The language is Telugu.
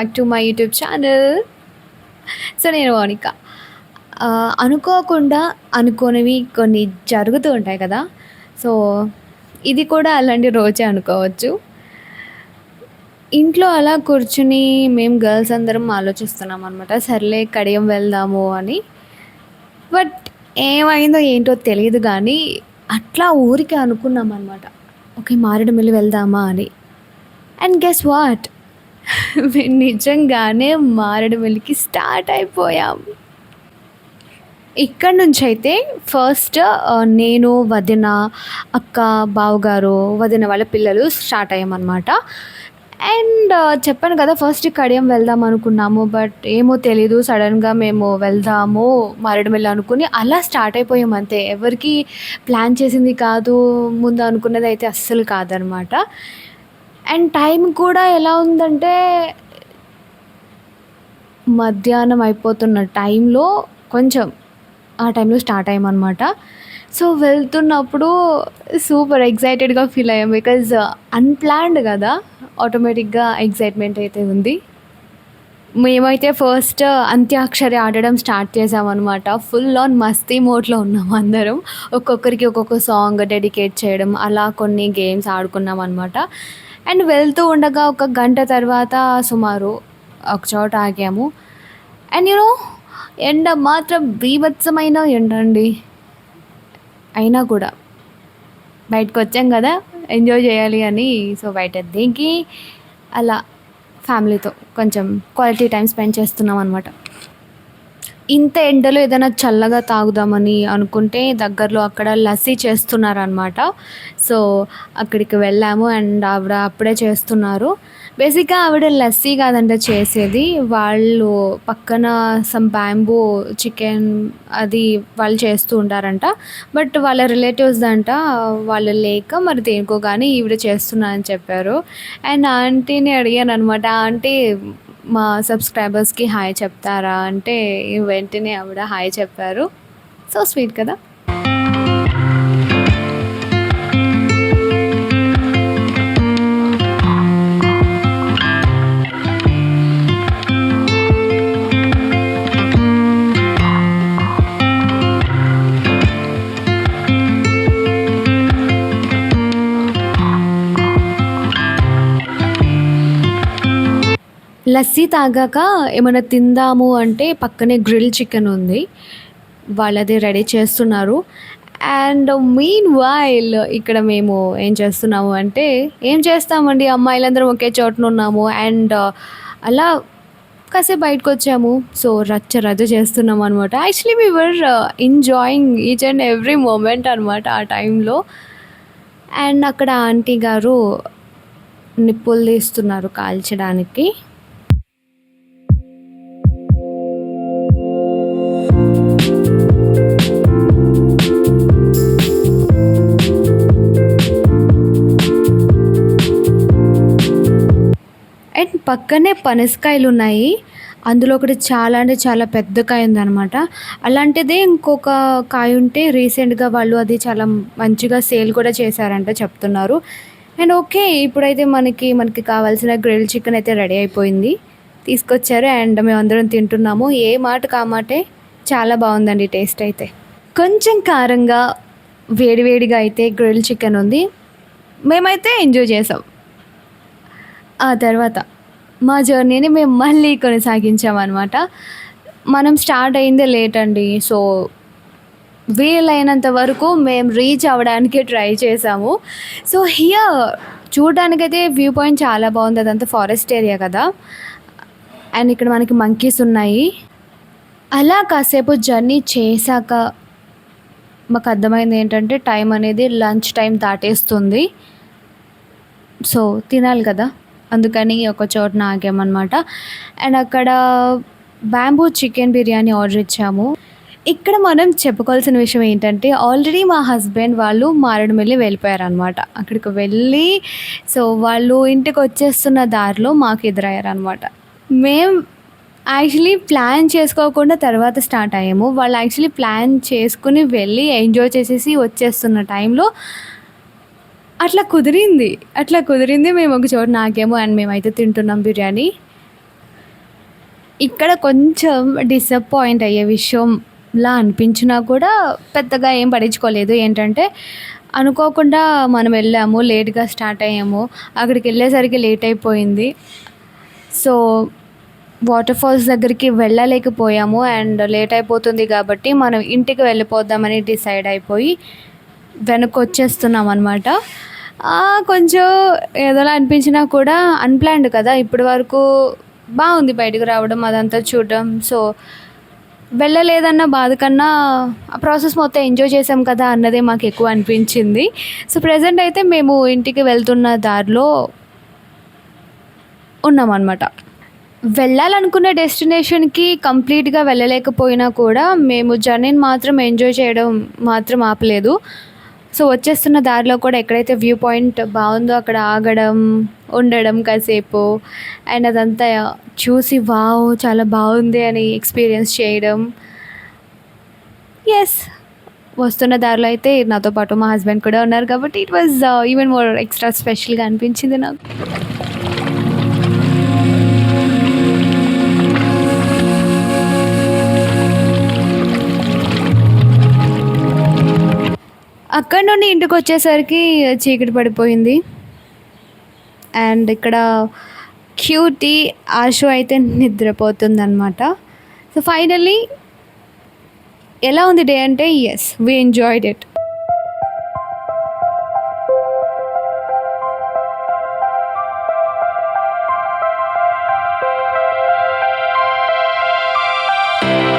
Back to my YouTube channel. So, నేను మౌనిక. అనుకోకుండా అనుకోనివి కొన్ని జరుగుతూ ఉంటాయి కదా! సో, ఇది కూడా అలాంటి రోజే అనుకోవచ్చు. ఇంట్లో అలా కూర్చొని మేము గర్ల్స్ అందరం ఆలోచిస్తున్నామనమాట. సర్లే కడియం వెళ్దాము అని. బట్ ఏమైందో ఏంటో తెలీదు గానీ, అట్లా ఊరికే అనుకున్నామనమాట. ఓకే. మారేడుమిల్లి వెళ్దామా అని. And guess what? మేము నిజంగానే మారేడుమిల్లికి స్టార్ట్ అయిపోయాం. ఇక్కడి నుంచయితే ఫస్ట్ నేను, వదిన, అక్క, బావగారు, వదిన వాళ్ళ పిల్లలు స్టార్ట్ అయ్యామనమాట. అండ్ చెప్పాను కదా! ఫస్ట్ కడియం వెళ్దాం అనుకున్నాము. బట్ ఏమో తెలీదు. సడన్‌గా మేము వెళ్దాము మారేడుమిల్లి అనుకుని అలా స్టార్ట్ అయిపోయాం అంతే. ఎవరికీ ప్లాన్ చేసింది కాదు. ముందు అనుకున్నదైతే అస్సలు కాదనమాట. అండ్ టైం కూడా ఎలా ఉందంటే, మధ్యాహ్నం అయిపోతున్న టైంలో కొంచెం ఆ టైంలో స్టార్ట్ అయ్యామనమాట. సో, వెళ్తున్నప్పుడు సూపర్ ఎక్సైటెడ్‌గా ఫీల్ అయ్యాం. బికాజ్ అన్‌ప్లాన్డ్ కదా! ఆటోమేటిక్‌గా ఎక్సైట్‌మెంట్ అయితే ఉంది. మేమైతే ఫస్ట్ అంత్యాక్షరి ఆడడం స్టార్ట్ చేసామనమాట. ఫుల్ ఆన్ మస్తీ మోడ్‌లో ఉన్నాం అందరం. ఒక్కొక్కరికి ఒక్కొక్క సాంగ్ డెడికేట్ చేయడం, అలా కొన్ని గేమ్స్ ఆడుకున్నామనమాట. అండ్ వెళ్తూ ఉండగా ఒక గంట తర్వాత సుమారు ఒక చోట ఆగాము. అండ్ ఎండ మాత్రం బీభత్సమైన ఎండ అండి. అయినా కూడా బయటకొచ్చాం కదా! ఎంజాయ్ చేయాలి అని. సో, బయట దిగి అలా ఫ్యామిలీతో కొంచెం క్వాలిటీ టైమ్ స్పెండ్ చేస్తున్నామనమాట. ఇంత ఎండలో ఏదైనా చల్లగా తాగుదామని అనుకుంటే దగ్గరలో అక్కడ లస్సీ చేస్తున్నారనమాట. సో, అక్కడికి వెళ్ళాము. అండ్ ఆవిడ అప్పుడే చేస్తున్నారు. బేసిక్‌గా ఆవిడ లస్సీ కాదంట చేసేది. వాళ్ళు పక్కన సమ్ బ్యాంబూ చికెన్ అది వాళ్ళు చేస్తూ ఉంటారంట. బట్ వాళ్ళ రిలేటివ్స్ దంట. వాళ్ళు లేక మరి దేనికో గానీ ఈవిడ చేస్తున్నా అని చెప్పారు. అండ్ ఆంటీని అడిగాననమాట. ఆంటీ మా సబ్స్క్రైబర్స్‌కి హాయ్ చెప్తారా అంటే వెంటనే ఆవిడ హాయ్ చెప్పారు. సో స్వీట్ కదా! లస్సీ తాగాక ఏమన్నా తిందాము అంటే పక్కనే గ్రిల్ చికెన్ ఉంది. వాళ్ళది రెడీ చేస్తున్నారు. అండ్ మీన్ వైల్ ఇక్కడ మేము ఏం చేస్తున్నాము అంటే, ఏం చేస్తామండి అమ్మాయిలందరం ఒకే చోటన ఉన్నాము. అండ్ అలా కాసేపు బయటకొచ్చాము. సో, రచ్చ చేస్తున్నామనమాట. Actually we were enjoying each and every moment అనమాట ఆ టైంలో. అండ్ అక్కడ ఆంటీ గారు నిప్పులు తీస్తున్నారు కాల్చడానికి. అండ్ పక్కనే పనసకాయలున్నాయి. అందులో ఒకటి చాలా అంటే చాలా పెద్ద కాయ ఉందనమాట. అలాంటిదే ఇంకొక కాయ ఉంటే రీసెంట్‌గా వాళ్ళు అది చాలా మంచిగా సేల్ కూడా చేశారంట చెప్తున్నారు. And okay. ఇప్పుడైతే మనకి కావాల్సిన గ్రిల్ చికెన్ అయితే రెడీ అయిపోయింది. తీసుకొచ్చారు. అండ్ మేమందరం తింటున్నాము. ఏ మాటకి ఆ మాటే చాలా బావుందండి టేస్ట్ అయితే. కొంచెం కారంగా వేడిగా అయితే గ్రిల్ చికెన్ ఉంది. మేమైతే ఎంజాయ్ చేసాం. ఆ తర్వాత మా జర్నీని మేము మళ్ళీ కొనసాగించామనమాట. మనం స్టార్ట్ అయిందే లేట్ అండి. సో, వీలైనంత వరకు మేము రీచ్ అవ్వడానికి ట్రై చేసాము. సో, హియర్ చూడడానికైతే వ్యూ పాయింట్ చాలా బాగుంది. అదంతా ఫారెస్ట్ ఏరియా కదా! అండ్ ఇక్కడ మనకి మంకీస్ ఉన్నాయి. అలా కాసేపు జర్నీ చేశాక మాకు అర్థమైంది ఏంటంటే టైం అనేది లంచ్ టైం దాటేస్తుంది. సో, తినాలి కదా! అందుకని ఒక చోటన ఆగామనమాట. అండ్ అక్కడ బ్యాంబూ చికెన్ బిర్యానీ ఆర్డర్ ఇచ్చాము. ఇక్కడ మనం చెప్పుకోవాల్సిన విషయం ఏంటంటే ఆల్రెడీ మా హస్బెండ్ వాళ్ళు మారేడుమిల్లి వెళ్ళిపోయారనమాట. అక్కడికి వెళ్ళి సో, వాళ్ళు ఇంటికొచ్చేస్తున్న దారిలో మాకు ఎదురయ్యారనమాట. మేము యాక్చువల్లీ ప్లాన్ చేసుకోకుండా తర్వాత స్టార్ట్ అయ్యాము. వాళ్ళు యాక్చువల్లీ ప్లాన్ చేసుకుని వెళ్ళి ఎంజాయ్ చేసేసి వచ్చేస్తున్న టైంలో అట్లా కుదిరింది. మేము ఒక చోటన ఆగాము. అండ్ మేమైతే తింటున్నాం బిర్యానీ. ఇక్కడ కొంచెం డిసప్పాయింట్ అయ్యే విషయంలా అనిపించినా కూడా పెద్దగా ఏం పట్టించుకోలేదు. ఏంటంటే అనుకోకుండా మనం వెళ్ళాము. లేట్‌గా స్టార్ట్ అయ్యాము. అక్కడికెళ్ళేసరికి లేట్ అయిపోయింది. సో, వాటర్ ఫాల్స్ దగ్గరికి వెళ్ళలేకపోయాము. అండ్ లేట్ అయిపోతుంది కాబట్టి మనం ఇంటికి వెళ్ళిపోదామని డిసైడ్ అయిపోయి వెనక్కొచ్చేస్తున్నామనమాట. కొంచెం ఏదోలా అనిపించినా కూడా అన్‌ప్లాన్డ్ కదా! ఇప్పటి వరకు బావుంది బయటకి రావడం, అదంతా చూడడం. సో, వెళ్ళలేదన్న బాధ కన్నా ఆ ప్రాసెస్ మొత్తం ఎంజాయ్ చేసాం కదా అన్నదే మాకెక్కువ అనిపించింది. సో, ప్రెజెంట్ అయితే మేము ఇంటికి వెళ్తున్న దారిలో ఉన్నామనమాట. వెళ్ళాలనుకున్న డెస్టినేషన్‌కి కంప్లీట్‌గా వెళ్ళలేకపోయినా కూడా మేము జర్నీని మాత్రం ఎంజాయ్ చేయడం మాత్రం ఆపలేదు. సో, వచ్చేస్తున్న దారిలో కూడా ఎక్కడైతే వ్యూ పాయింట్ బావుందో అక్కడ ఆగడం, ఉండడం కాసేపు అండ్ అదంతా చూసి వావ్! చాలా బావుంది అని ఎక్స్‌పీరియన్స్ చేయడం. యెస్. వస్తున్న దారిలో అయితే నాతో పాటు మా హస్బెండ్ కూడా ఉన్నారు కాబట్టి it was even more extra స్పెషల్‌గా అనిపించింది నాకు. అక్కడి నుండి ఇంటికొచ్చేసరికి చీకటి పడిపోయింది. అండ్ ఇక్కడ క్యూటీ ఆషు అయితే నిద్రపోతుందనమాట. సో, ఫైనల్లీ ఎలా ఉంది డే అంటే యెస్. We enjoyed it.